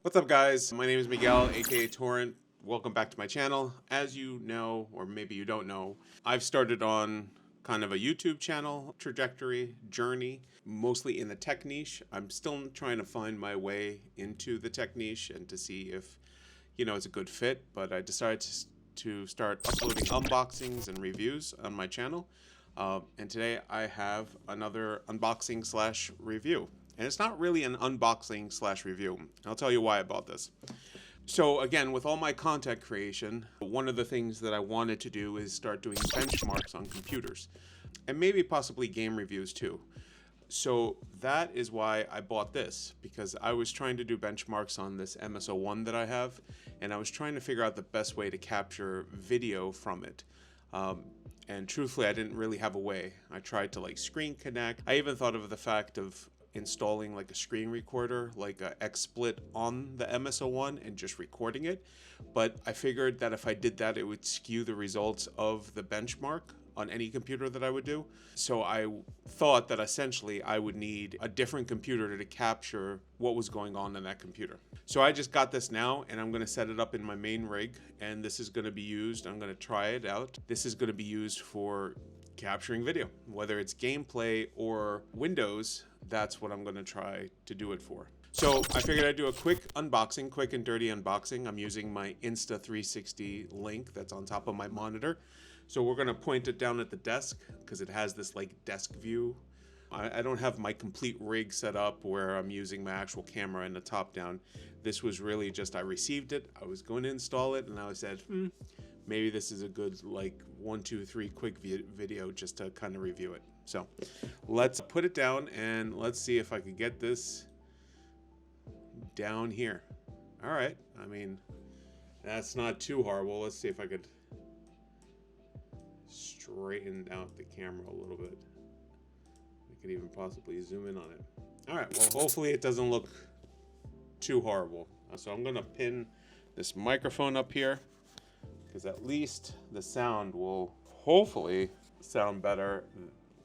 What's up, guys? My name is Miguel, aka Torrent. Welcome back to my channel. As you know, or maybe you don't know, I've started on kind of a YouTube channel trajectory journey, mostly in the tech niche. I'm still trying to find my way into the tech niche and to see if, it's a good fit, but I decided to start uploading unboxings and reviews on my channel. And today I have another unboxing slash review. And it's not really an unboxing slash review. I'll tell you why I bought this. So again, with all my content creation, one of the things that I wanted to do is start doing benchmarks on computers and maybe possibly game reviews too. So that is why I bought this, because I was trying to do benchmarks on this MS-01 that I have, and I was trying to figure out the best way to capture video from it. And truthfully, I didn't really have a way. I tried to screen connect. I even thought of the fact of installing a screen recorder, like a XSplit on the MS-01 and just recording it. But I figured that if I did that, it would skew the results of the benchmark on any computer that I would do. So I thought that essentially I would need a different computer to capture what was going on in that computer. So I just got this now, and I'm gonna set it up in my main rig, and this is gonna be used, I'm gonna try it out. This is gonna be used for capturing video, whether it's gameplay or Windows. That's what I'm gonna try to do it for. So I figured I'd do a quick unboxing, quick and dirty unboxing. I'm using my Insta360 link that's on top of my monitor. So we're gonna point it down at the desk because it has this desk view. I don't have my complete rig set up where I'm using my actual camera and the top down. This was really just, I received it, I was going to install it, and I said, maybe this is a good 1, 2, 3 quick video just to kind of review it. So let's put it down and let's see if I could get this down here. All right, I mean, that's not too horrible. Let's see if I could straighten out the camera a little bit. I could even possibly zoom in on it. All right, well, hopefully it doesn't look too horrible. So I'm gonna pin this microphone up here because at least the sound will hopefully sound better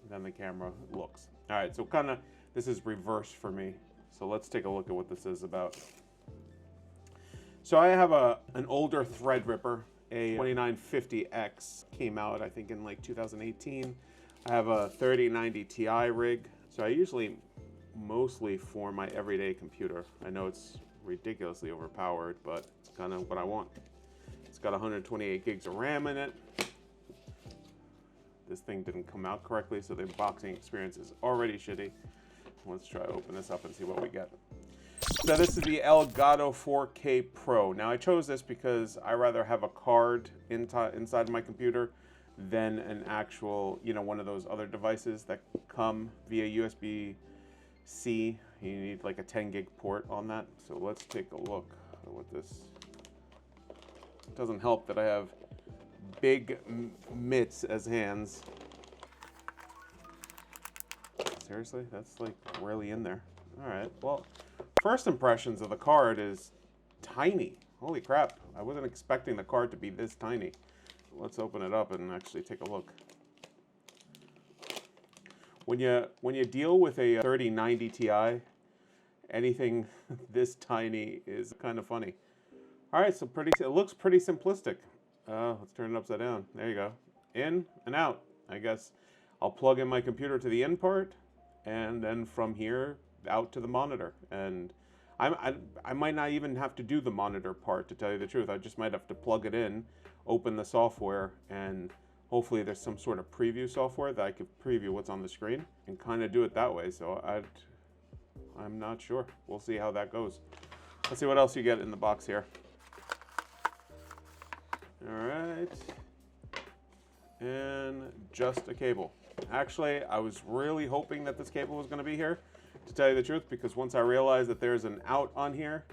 than the camera looks. All right, so this is reversed for me. So let's take a look at what this is about. So I have an older Threadripper, a 2950X, came out I think in 2018. I have a 3090 Ti rig. So I usually mostly for my everyday computer. I know it's ridiculously overpowered, but it's kind of what I want. It's got 128 gigs of RAM in it. This thing didn't come out correctly, so the unboxing experience is already shitty. Let's try to open this up and see what we get. So this is the Elgato 4K Pro. Now I chose this because I rather have a card inside my computer than an actual, one of those other devices that come via USB-C. You need a 10 gig port on that. So let's take a look at what this. It doesn't help that I have big mitts as hands. Seriously, that's really in there. All right, well, first impressions of the card is tiny. Holy crap, I wasn't expecting the card to be this tiny. Let's open it up and actually take a look. When you deal with a 3090 Ti, anything this tiny is kind of funny. All right, so it looks pretty simplistic. Let's turn it upside down. There you go. In and out. I guess I'll plug in my computer to the in part, and then from here out to the monitor. And I might not even have to do the monitor part, to tell you the truth. I just might have to plug it in, open the software, and hopefully there's some sort of preview software that I could preview what's on the screen and kind of do it that way. So I'm not sure. We'll see how that goes. Let's see what else you get in the box here. All right, and just a cable. Actually, I was really hoping that this cable was going to be here, to tell you the truth, because once I realized that there's an out on here,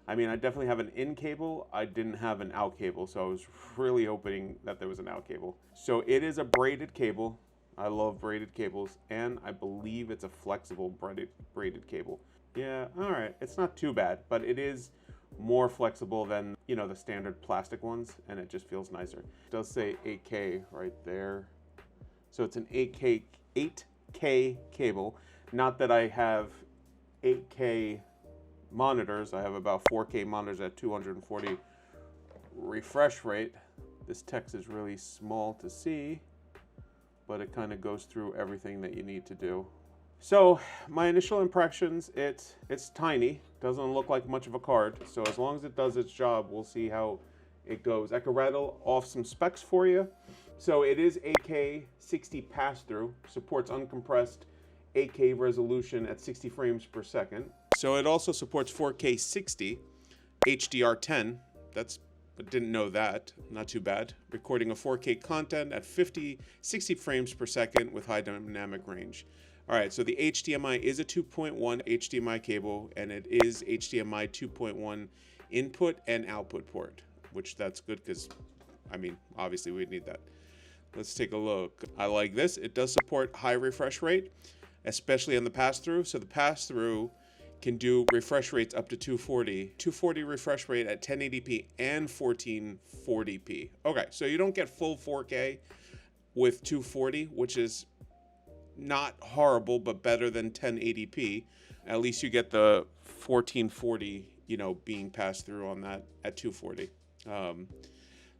I mean, I definitely have an in cable. I didn't have an out cable, so I was really hoping that there was an out cable. So it is a braided cable. I love braided cables, and I believe it's a flexible braided cable. Yeah, all right, it's not too bad, but it is more flexible than the standard plastic ones, and it just feels nicer. It does say 8K right there, so it's an 8K cable. Not that I have 8K monitors. I have about 4K monitors at 240 refresh rate. This text is really small to see, but it kind of goes through everything that you need to do. So my initial impressions, it's tiny, doesn't look like much of a card. So as long as it does its job, we'll see how it goes. I could rattle off some specs for you. So it is 8K 60 pass-through, supports uncompressed 8K resolution at 60 frames per second. So it also supports 4K 60, HDR10. I didn't know that, not too bad. Recording of 4K content at 60 frames per second with high dynamic range. All right, so the HDMI is a 2.1 HDMI cable, and it is HDMI 2.1 input and output port, which that's good because, I mean, obviously we'd need that. Let's take a look. I like this. It does support high refresh rate, especially on the pass-through. So the pass-through can do refresh rates up to 240. 240 refresh rate at 1080p and 1440p. Okay, so you don't get full 4K with 240, which is not horrible, but better than 1080p. At least you get the 1440, being passed through on that at 240.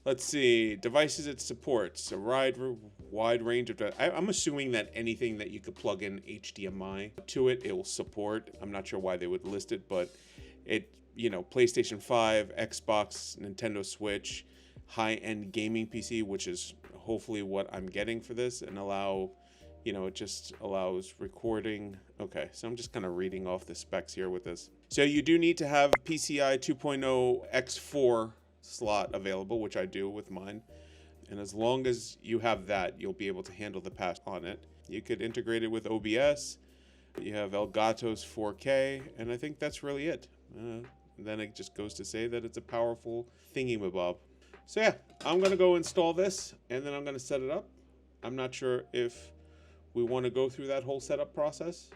Let's see, devices it supports, a wide range of, I'm assuming that anything that you could plug in HDMI to it, it will support. I'm not sure why they would list it, but it, PlayStation 5, Xbox, Nintendo Switch, high-end gaming PC, which is hopefully what I'm getting for this, and allow, it just allows recording. Okay, so I'm just kind of reading off the specs here with this. So you do need to have PCI 2.0 X4 slot available, which I do with mine, and as long as you have that, you'll be able to handle the pass on it. You could integrate it with OBS. You have Elgato's 4K, and I think that's really it. Then it just goes to say that it's a powerful thingy-mabob. So yeah, I'm gonna go install this, and then I'm gonna set it up. I'm not sure if we want to go through that whole setup process.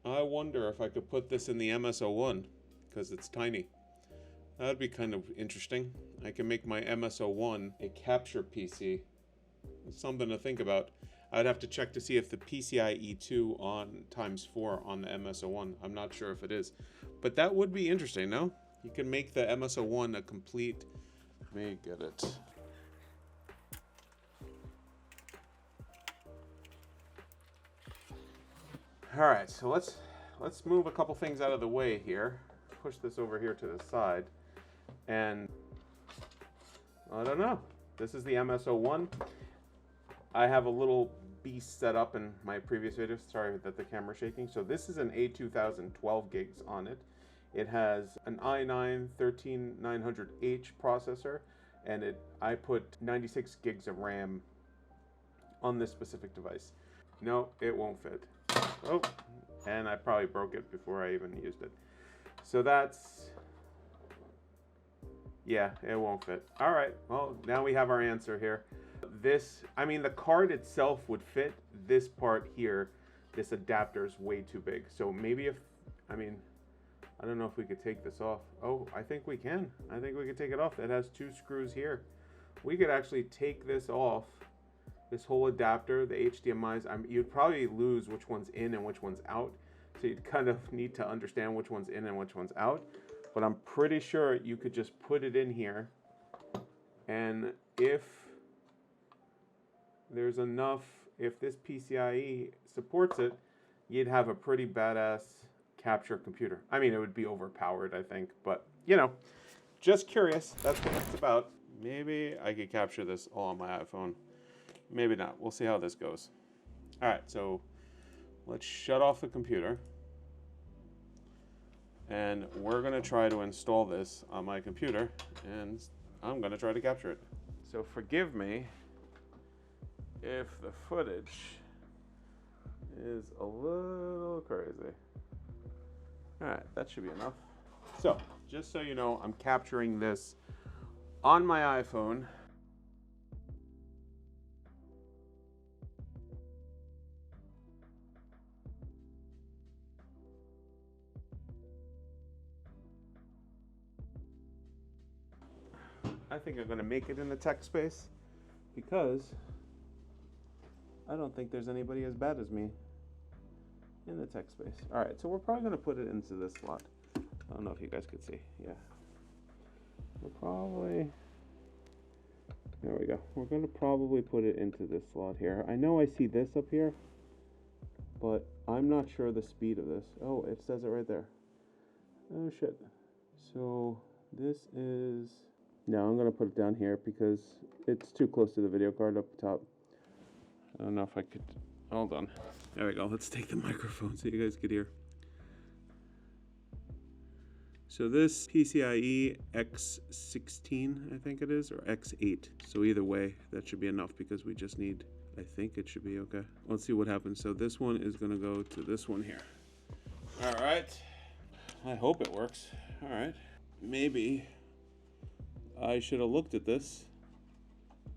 I wonder if I could put this in the MS-01 because it's tiny. That'd be kind of interesting. I can make my MS-01 a capture PC. It's something to think about. I'd have to check to see if the PCIe 2 on ×4 on the MS-01. I'm not sure if it is. But that would be interesting, no? You can make the MS-01 a complete... Let me get it. All right, so let's move a couple things out of the way here. Push this over here to the side. And I don't know. This is the MS-01. I have a little beast set up in my previous video. Sorry that the camera's shaking. So this is an A2000, 12 gigs on it. It has an i9-13900H processor, and I put 96 gigs of RAM on this specific device. No, it won't fit. Oh, and I probably broke it before I even used it. So that's... Yeah, it won't fit. All right, well, now we have our answer here. The card itself would fit. This part here, this adapter is way too big. So maybe I don't know if we could take this off. Oh, I think we can. I think we could take it off. It has 2 screws here. We could actually take this off, this whole adapter, the HDMIs. You'd probably lose which one's in and which one's out. So you'd kind of need to understand which one's in and which one's out. But I'm pretty sure you could just put it in here, and if there's enough, if this PCIe supports it, you'd have a pretty badass capture computer. It would be overpowered, I think, but just curious. That's what it's about. Maybe I could capture this all on my iPhone. Maybe not. We'll see how this goes. All right, so let's shut off the computer. And we're going to try to install this on my computer, and I'm going to try to capture it. So forgive me if the footage is a little crazy. All right, that should be enough. So just so you know, I'm capturing this on my iPhone. I think I'm going to make it in the tech space because I don't think there's anybody as bad as me in the tech space. All right, so we're probably going to put it into this slot. I don't know if you guys could see. Yeah. We'll probably, there we go. We're going to probably put it into this slot here. I know I see this up here, but I'm not sure the speed of this. Oh, it says it right there. Oh shit. So this is, no, I'm going to put it down here because it's too close to the video card up top. I don't know if I could, hold on. There we go. Let's take the microphone so you guys could hear. So this PCIe X16, I think it is, or X8. So either way, that should be enough because we just need, I think it should be okay. Let's see what happens. So this one is gonna go to this one here. All right. I hope it works. All right. Maybe I should have looked at this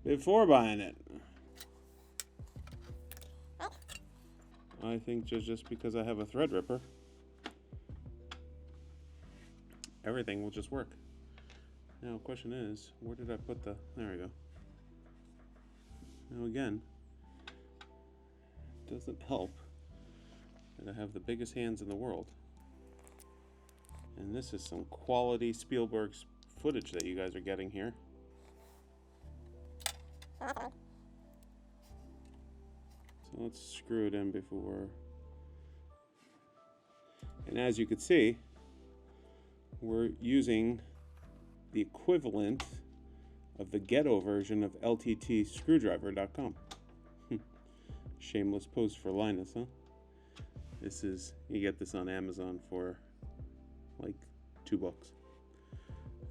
before buying it. I think just because I have a Threadripper, everything will just work. Now, the question is, where did I put the, there we go. Now again, it doesn't help that I have the biggest hands in the world. And this is some quality Spielberg's footage that you guys are getting here. So let's screw it in before. And as you can see, we're using the equivalent of the ghetto version of lttscrewdriver.com. Shameless post for Linus, huh? This is, you get this on Amazon for like $2. All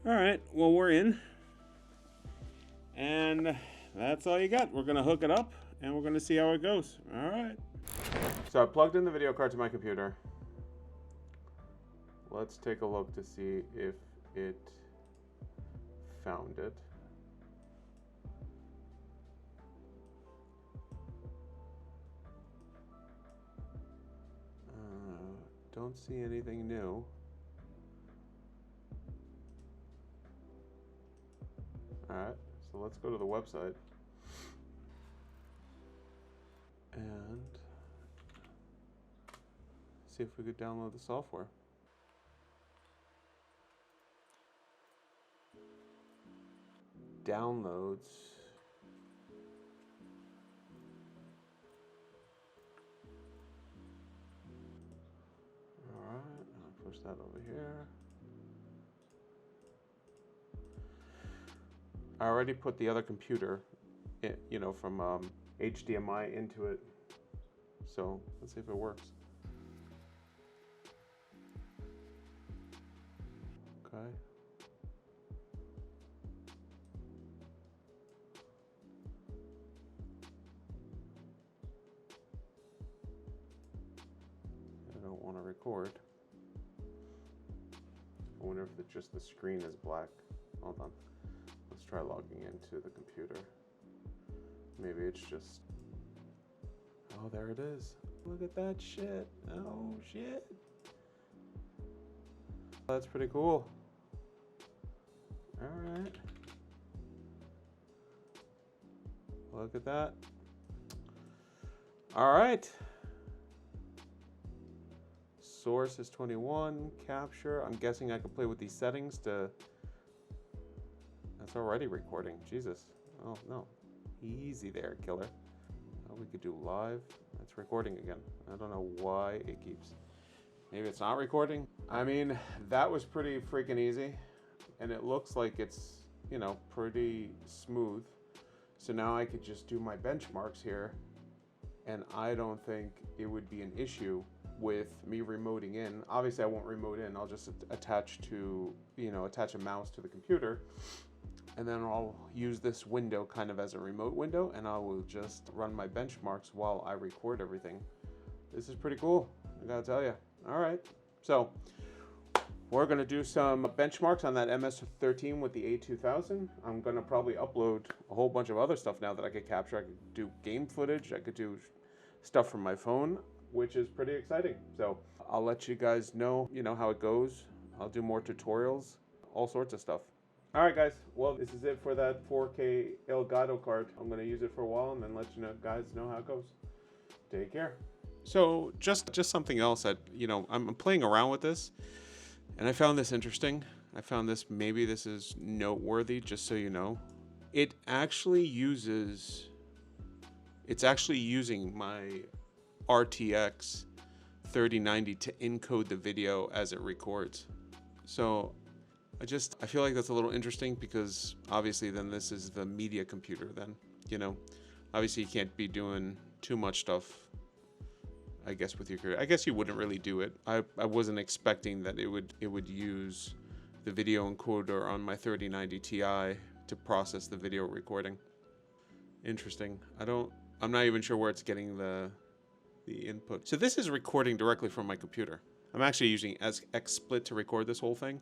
right, well, we're in. And that's all you got. We're gonna hook it up and we're gonna see how it goes. All right. So I plugged in the video card to my computer. Let's take a look to see if it found it. Don't see anything new. Alright, so let's go to the website. And see if we could download the software. Downloads. Alright, I'll push that over here. I already put the other computer, you know, from HDMI into it. So let's see if it works. Okay. I don't want to record. I wonder if it's just the screen is black. Hold on. Let's try logging into the computer. Maybe it's just... Oh, there it is. Look at that shit. Oh, shit. That's pretty cool. Alright. Look at that. Alright. Source is 21. Capture. I'm guessing I can play with these settings to... That's already recording. Jesus. Oh, no. Easy there, killer. Oh, we could do live. It's recording again. I don't know why it keeps... Maybe it's not recording. I mean, that was pretty freaking easy. And it looks like it's, you know, pretty smooth. So now I could just do my benchmarks here. And I don't think it would be an issue with me remoting in. Obviously, I won't remote in. I'll just attach to, you know, attach a mouse to the computer. And then I'll use this window kind of as a remote window. And I will just run my benchmarks while I record everything. This is pretty cool, I gotta tell you. All right, so we're gonna do some benchmarks on that MS-13 with the A2000. I'm gonna probably upload a whole bunch of other stuff now that I could capture. I could do game footage, I could do stuff from my phone, which is pretty exciting. So I'll let you guys know, how it goes. I'll do more tutorials, all sorts of stuff. All right, guys, well, this is it for that 4K Elgato card. I'm gonna use it for a while and then let you guys know how it goes. Take care. So just something else that, I'm playing around with this. And I found this interesting. I found this, maybe this is noteworthy, just so you know. It actually uses, it's actually using my RTX 3090 to encode the video as it records. So I feel like that's a little interesting, because obviously then this is the media computer then, you know. Obviously you can't be doing too much stuff, I guess, with your career. I guess you wouldn't really do it. I wasn't expecting that it would use the video encoder on my 3090 Ti to process the video recording. Interesting. I'm not even sure where it's getting the input. So this is recording directly from my computer. I'm actually using XSplit to record this whole thing.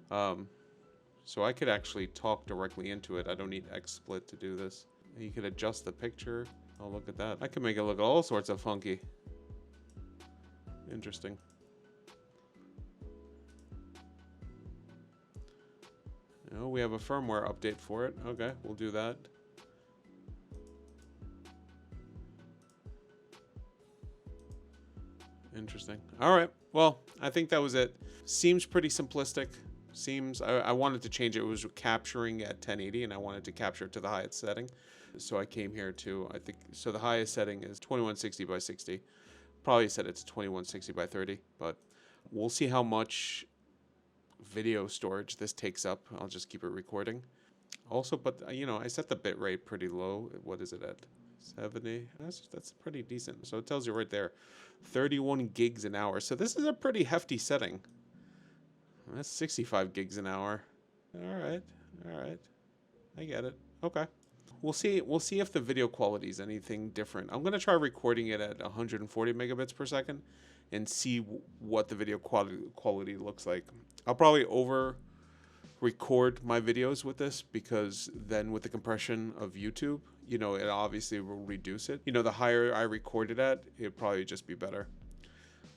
So I could actually talk directly into it. I don't need XSplit to do this. You could adjust the picture. Oh, look at that. I could make it look all sorts of funky. Interesting. Oh, we have a firmware update for it. Okay, we'll do that. Interesting. All right. Well, I think that was it. Seems pretty simplistic. I wanted to change it. It was capturing at 1080, and I wanted to capture it to the highest setting. So I came here to, I think, so the highest setting is 2160 by 60. Probably set it to 2160 by 30, but we'll see how much video storage this takes up. I'll just keep it recording. Also, but you know, I set the bit rate pretty low. What is it at? 70. That's pretty decent. So it tells you right there, 31 gigs an hour. So this is a pretty hefty setting. That's 65 gigs an hour. All right. I get it. Okay. We'll see if the video quality is anything different. I'm going to try recording it at 140 megabits per second and see what the video quality looks like. I'll probably over record my videos with this, because then with the compression of YouTube, you know, it obviously will reduce it. You know, the higher I record it at, it'd probably just be better.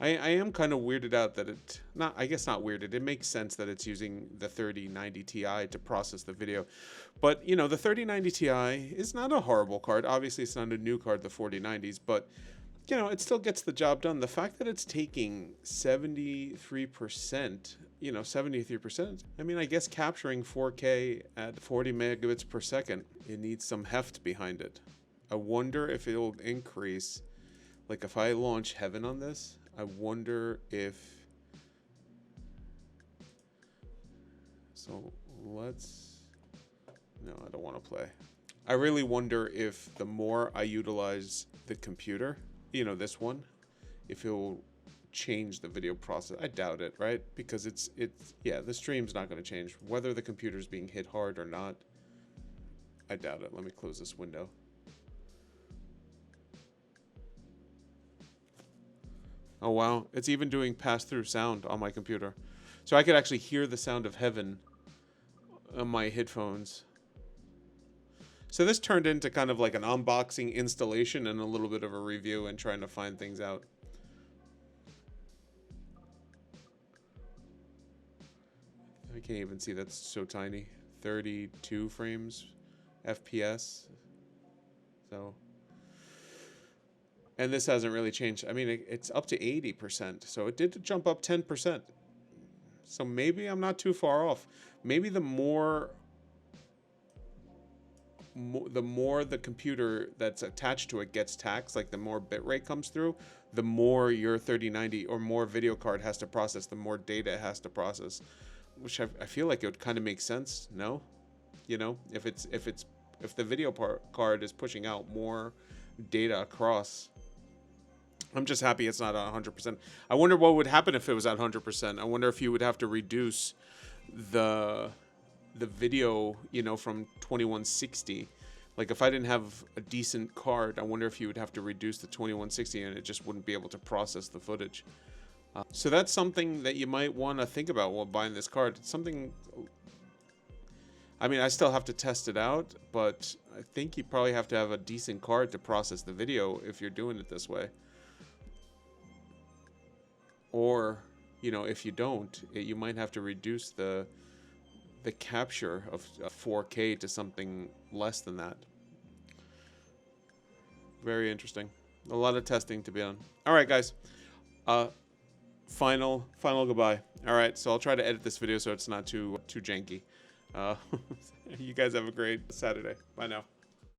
I am kind of weirded out that I guess not weirded. It makes sense that it's using the 3090 Ti to process the video. But, you know, the 3090 Ti is not a horrible card. Obviously, it's not a new card, the 4090s, but, you know, it still gets the job done. The fact that it's taking 73%, you know, 73%, I mean, I guess capturing 4K at 40 megabits per second, it needs some heft behind it. I wonder if it'll increase, like if I launch Heaven on this, I wonder if, so no, I don't want to play. I really wonder if the more I utilize the computer, you know, this one, if it will change the video process. I doubt it, right? Because yeah, the stream's not going to change. Whether the computer's being hit hard or not, I doubt it. Let me close this window. Oh, wow. It's even doing pass-through sound on my computer. So I could actually hear the sound of Heaven on my headphones. So this turned into kind of like an unboxing installation and a little bit of a review and trying to find things out. I can't even see, that's so tiny. 32 frames FPS. So... and this hasn't really changed. I mean, it's up to 80%, so it did jump up 10%. So maybe I'm not too far off. Maybe the more the computer that's attached to it gets taxed, like the more bitrate comes through, the more your 3090 or more video card has to process, the more data it has to process, which I feel like it would kind of make sense. No, you know, if the video card is pushing out more data across. I'm just happy it's not 100%. I wonder what would happen if it was at 100%. I wonder if you would have to reduce the video, you know, from 2160. Like if I didn't have a decent card, I wonder if you would have to reduce the 2160 and it just wouldn't be able to process the footage. So that's something that you might want to think about while buying this card. It's something, I mean, I still have to test it out, but I think you probably have to have a decent card to process the video if you're doing it this way. Or, you know, if you don't, you might have to reduce the capture of 4K to something less than that. Very interesting. A lot of testing to be done. All right, guys. Final goodbye. All right, so I'll try to edit this video so it's not too janky. You guys have a great Saturday. Bye now.